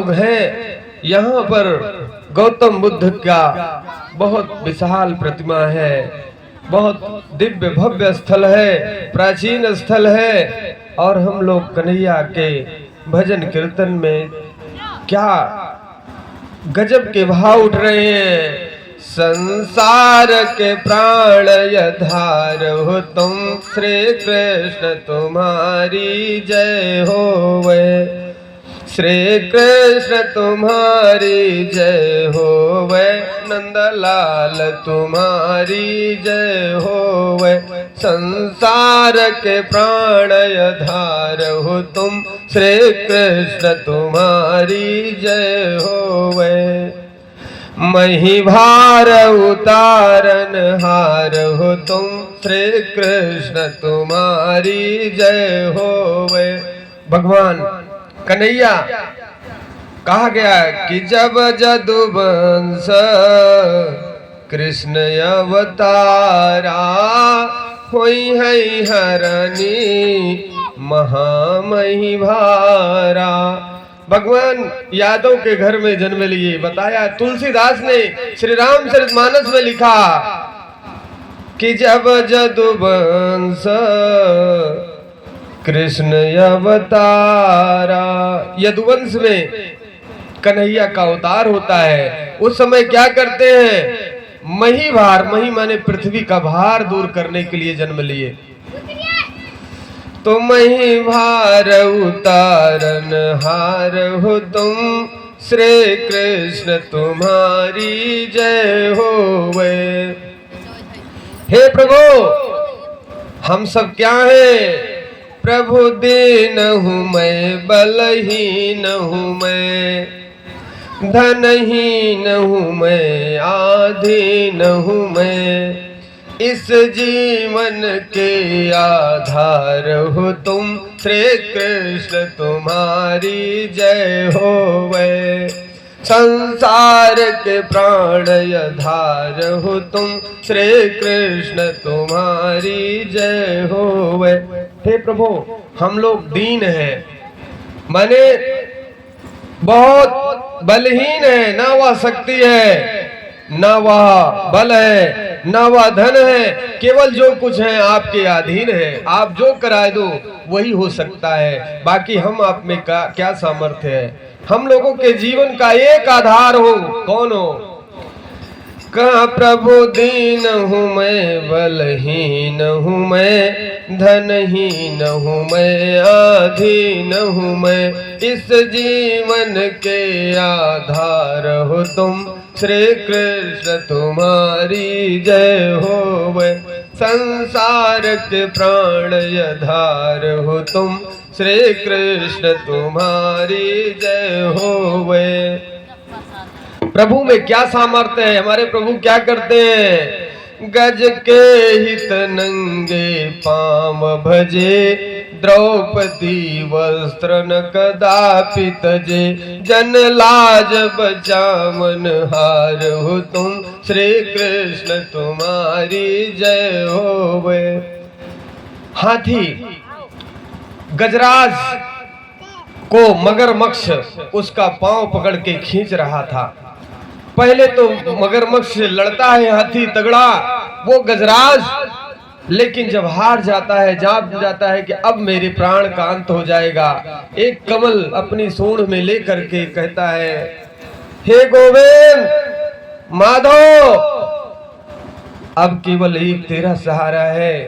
लोग हैं। यहाँ पर गौतम बुद्ध का बहुत विशाल प्रतिमा है, बहुत दिव्य भव्य स्थल है, प्राचीन स्थल है। और हम लोग कन्हैया के भजन कीर्तन में क्या गजब के भाव उठ रहे हैं। संसार के प्राण यधार हो तुम, श्री कृष्ण तुम्हारी जय होवे, श्री कृष्ण तुम्हारी जय होवे, नंदलाल तुम्हारी जय होवे। संसार के प्राण यधार हो तुम, श्री कृष्ण तुम्हारी जय होवे। मही भार उतारन हार हो तुम, श्री कृष्ण तुम्हारी जय होवे। भगवान कन्हैया कहा गया कि जब जदुवंश कृष्ण अवतारा, होई है हरणी महामही भारा। भगवान यादव के घर में जन्म लिए। बताया तुलसीदास ने श्री रामचरितमानस में लिखा कि जब जदुवंश कृष्ण अवतारा, यदुवंश में कन्हैया का अवतार होता है। उस समय क्या करते हैं? मही भार, मही माने पृथ्वी का भार दूर करने के लिए जन्म लिए। तो मही भार उतारन हार हो तुम, श्री कृष्ण तुम्हारी जय होवे। हे प्रभु, हम सब क्या हैं? प्रभु दीन हूँ मैं, बलहीन हूँ मैं, धनहीन हूँ मैं, आधीन हूँ मैं। इस जीवन के आधार हो तुम, श्री कृष्ण तुम्हारी जय होवे। संसार के प्राण यधार हो तुम, श्री कृष्ण तुम्हारी जय होवे। हे प्रभु, हम लोग दीन हैं, माने बहुत बलहीन है। ना वह शक्ति है, ना वह बल है, ना वह धन है। केवल जो कुछ है आपके अधीन है। आप जो करा दो वही हो सकता है। बाकी हम आप में क्या सामर्थ्य है? हम लोगों के जीवन का एक आधार हो, कौन हो? कहा प्रभु दीन हूँ मैं, बलहीन हूँ मैं, धनहीन हूँ मैं, आधीन हूँ मैं। इस जीवन के आधार हो तुम, श्री कृष्ण तुम्हारी जय होवे। संसार के प्राण यधार हो तुम, श्री कृष्ण तुम्हारी जय होवे। प्रभु में क्या सामर्थ्य है? हमारे प्रभु क्या करते हैं? गज के हित नंगे पाम भजे, द्रौपदी वस्त्र न कदापि तजे। जन लाज बचावन हार हो तुम, श्री कृष्ण तुम्हारी जय होवे। हाथी गजराज को मगरमच्छ उसका पांव पकड़ के खींच रहा था। पहले तो मगरमच्छ से लड़ता है हाथी तगड़ा, वो गजराज, लेकिन जब हार जाता है, जान जाता है कि अब मेरे प्राण का अंत हो जाएगा, एक कमल अपनी सूंड में लेकर के कहता है, हे गोविंद माधव, अब केवल एक तेरा सहारा है।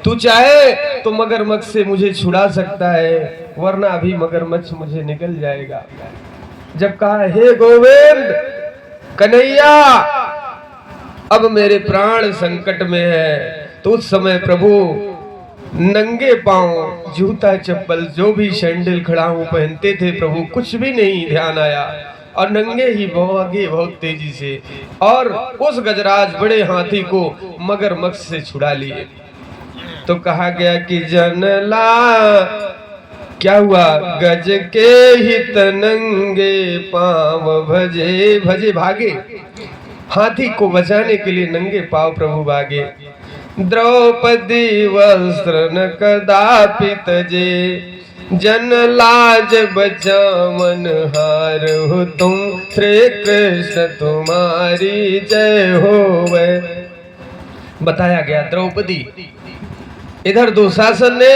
तू चाहे तो मगरमच्छ से मुझे छुड़ा सकता है, वरना अभी मगरमच्छ मुझे निकल जाएगा। जब कहा हे गोविंद कन्हैया, अब मेरे प्राण संकट में है, तो उस समय प्रभु नंगे पांव, जूता चप्पल जो भी सैंडल खड़ाऊ पहनते थे, प्रभु कुछ भी नहीं ध्यान आया और नंगे ही भागे बहुत तेजी से, और उस गजराज बड़े हाथी को मगरमच्छ से छुड़ा लिए। तो कहा गया कि जनला क्या हुआ? गज के हित नंगे पांव भजे, भजे भागे, हाथी को बचाने के लिए नंगे पांव प्रभु भागे। द्रौपदी वस्त्र न कदापि तजे, जन लाज बचावन हार हो तुम, श्री कृष्ण तुम्हारी जय होवे। बताया गया द्रौपदी, इधर दुशासन ने